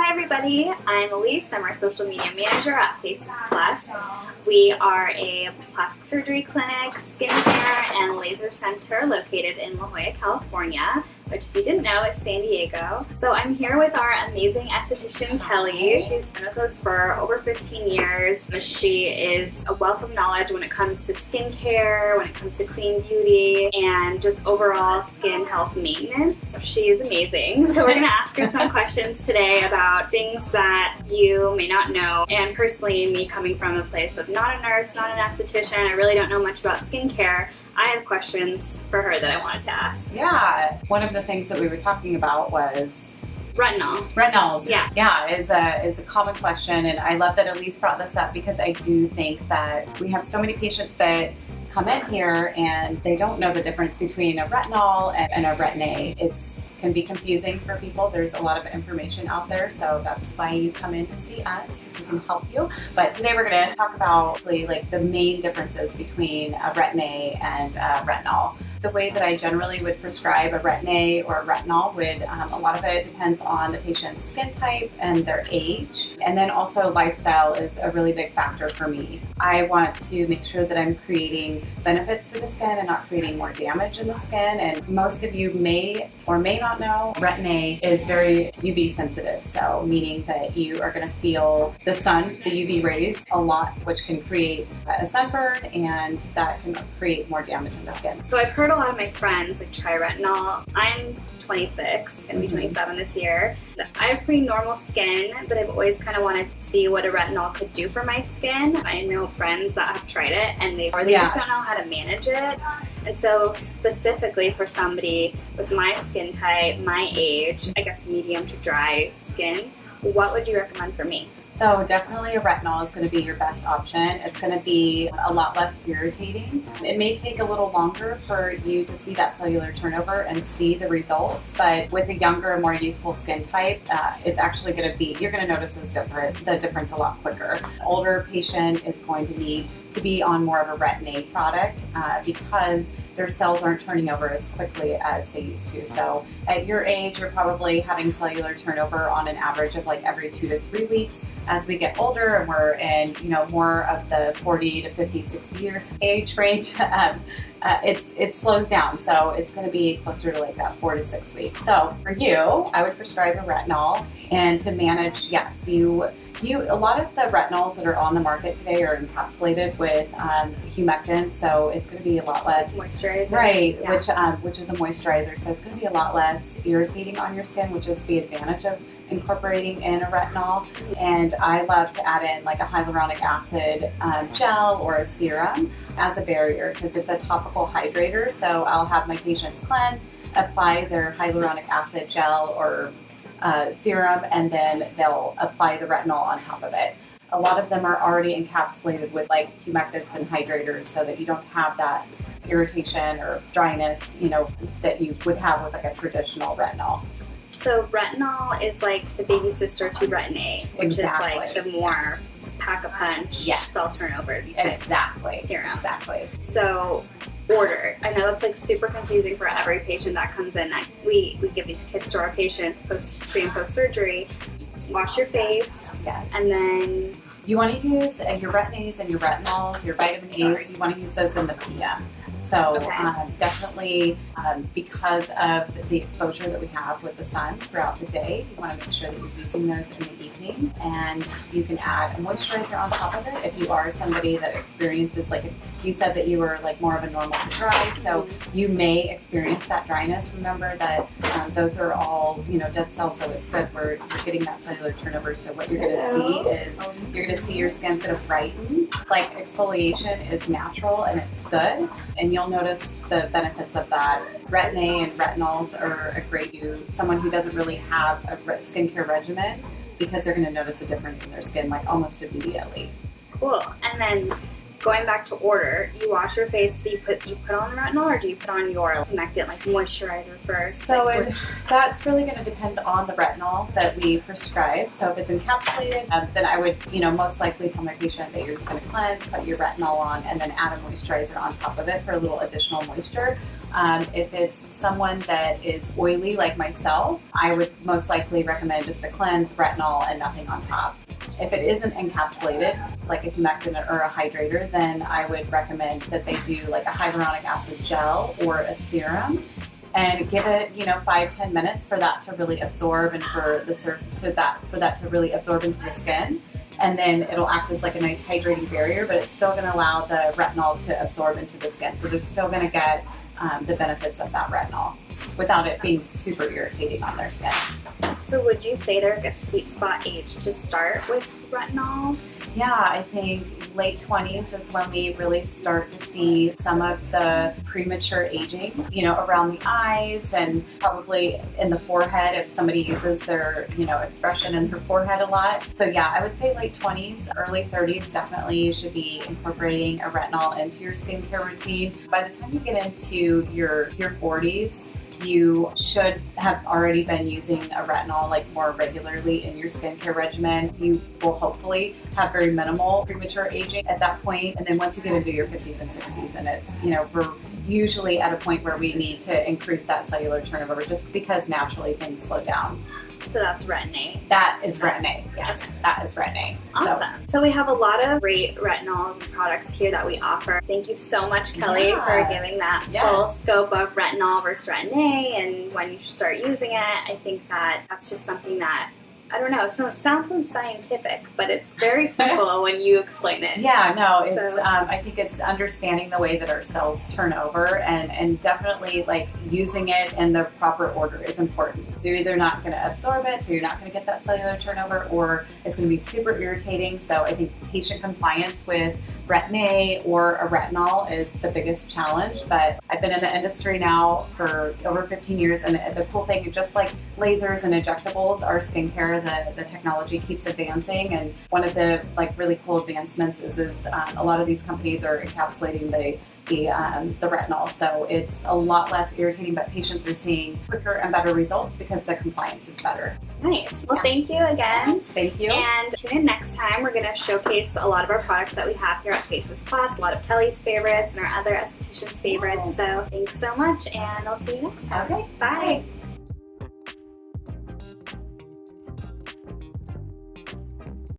Hi everybody, I'm Elise. I'm our social media manager at FACES Plus. We are a plastic surgery clinic, skincare, and laser center located in La Jolla, California, which if you didn't know is San Diego. So I'm here with our amazing esthetician, Kelly. She's been with us for over 15 years. She is a wealth of knowledge when it comes to skincare, when it comes to clean beauty, and just overall skin health maintenance. She is amazing. So we're gonna ask her some questions today about things that you may not know. And personally, me coming from a place of not a nurse, not an esthetician, I really don't know much about skincare. I have questions for her that I wanted to ask. Yeah, one of the things that we were talking about was Retinol. retinols. Yeah, is a common question, and I love that Elise brought this up because I do think that we have so many patients that come in here and they don't know the difference between a retinol and a Retin A. It can be confusing for people. There's a lot of information out there, so that's why you come in to see us. We can help you. But today we're going to talk about like the main differences between a Retin A and a retinol. The way that I generally would prescribe a Retin A or a retinol would, a lot of it depends on the patient's skin type and their age. And then also lifestyle is a really big factor for me. I want to make sure that I'm creating benefits to the skin and not creating more damage in the skin. And most of you may or may not know, Retin A is very UV sensitive. So meaning that you are going to feel the sun, the UV rays a lot, which can create a sunburn, and that can create more damage in the skin. So I've heard a lot of my friends like try retinol. I'm 26, gonna be 27 this year. I have pretty normal skin, but I've always kind of wanted to see what a retinol could do for my skin. I know friends that have tried it and they just don't know how to manage it. And so specifically for somebody with my skin type, my age, I guess medium to dry skin, what would you recommend for me? So definitely a retinol is going to be your best option. It's going to be a lot less irritating. It may take a little longer for you to see that cellular turnover and see the results, but with a younger, more youthful skin type, it's actually going to be, you're going to notice the difference a lot quicker. An older patient is going to need to be on more of a Retin A product because their cells aren't turning over as quickly as they used to. So at your age, you're probably having cellular turnover on an average of like every 2 to 3 weeks. As we get older and we're in, more of the 40 to 50, 60 year age range, it slows down. So it's going to be closer to like that 4 to 6 weeks. So for you, I would prescribe a retinol, and to manage, a lot of the retinols that are on the market today are encapsulated with humectants, so it's going to be a lot less moisturizer, right? Yeah. Which is a moisturizer, so it's going to be a lot less irritating on your skin, which is the advantage of incorporating in a retinol. And I love to add in like a hyaluronic acid gel or a serum as a barrier because it's a topical hydrator. So I'll have my patients cleanse, apply their hyaluronic acid gel or serum, and then they'll apply the retinol on top of it. A lot of them are already encapsulated with like humectants and hydrators so that you don't have that irritation or dryness, that you would have with like a traditional retinol. So retinol is like the baby sister to Retin A, which is like the more pack-a-punch cell turnover serum. Exactly. So order. I know that's like super confusing for every patient that comes in. We give these kits to our patients pre and post surgery. Wash your face, and then you want to use your Retin A's and your retinols, your vitamin A's. You want to use those in the PM. So definitely because of the exposure that we have with the sun throughout the day, you want to make sure that you're using those in the evening, and you can add a moisturizer on top of it if you are somebody that experiences, like you said that you were like more of a normal to dry, so you may experience that dryness. Remember that those are all dead cells, so it's good. We're getting that cellular turnover. So what you're going to see is you're going to see your skin's going to brighten. Like exfoliation is natural and it's good, and you'll notice the benefits of that. Retin A and retinols are a great someone who doesn't really have a skincare regimen, because they're going to notice a difference in their skin like almost immediately. Cool. And then going back to order, you wash your face, so you put on the retinol, or do you put on your humectant, like moisturizer first? So that's really going to depend on the retinol that we prescribe. So if it's encapsulated, then I would, most likely tell my patient that you're just going to cleanse, put your retinol on, and then add a moisturizer on top of it for a little additional moisture. If it's someone that is oily like myself, I would most likely recommend just a cleanse, retinol, and nothing on top. If it isn't encapsulated, like a humectant or a hydrator, then I would recommend that they do like a hyaluronic acid gel or a serum, and give it, 5-10 minutes for that to really absorb and for that to really absorb into the skin. And then it'll act as like a nice hydrating barrier, but it's still going to allow the retinol to absorb into the skin. So they're still going to get the benefits of that retinol without it being super irritating on their skin. So would you say there's a sweet spot age to start with retinols? Yeah, I think late 20s is when we really start to see some of the premature aging, around the eyes and probably in the forehead if somebody uses their, expression in their forehead a lot. So yeah, I would say late 20s, early 30s, definitely you should be incorporating a retinol into your skincare routine. By the time you get into your 40s, you should have already been using a retinol like more regularly in your skincare regimen. You will hopefully have very minimal premature aging at that point. And then once you get into your 50s and 60s, and it's, we're usually at a point where we need to increase that cellular turnover just because naturally things slow down. So that's Retin A. That is Retin A. Yes, that is Retin A. Awesome. So we have a lot of great retinol products here that we offer. Thank you so much, Kelly, for giving that full scope of retinol versus Retin A and when you should start using it. I think that's just something that, I don't know, so it sounds so scientific, but it's very simple when you explain it. Yeah, no, it's, I think it's understanding the way that our cells turn over and definitely like using it in the proper order is important. So you're either not going to absorb it, so you're not going to get that cellular turnover, or it's going to be super irritating. So I think patient compliance with Retin A or a retinol is the biggest challenge. But I've been in the industry now for over 15 years, and the cool thing, just like lasers and injectables, our skincare, the technology keeps advancing. And one of the really cool advancements is a lot of these companies are encapsulating the retinol, so it's a lot less irritating, but patients are seeing quicker and better results because the compliance is better. Nice. Well, thank you again. Thank you. And tune in next time. We're going to showcase a lot of our products that we have here at FACES Plus, a lot of Kelly's favorites and our other estheticians' favorites. So thanks so much, and I'll see you next time. Okay. Bye.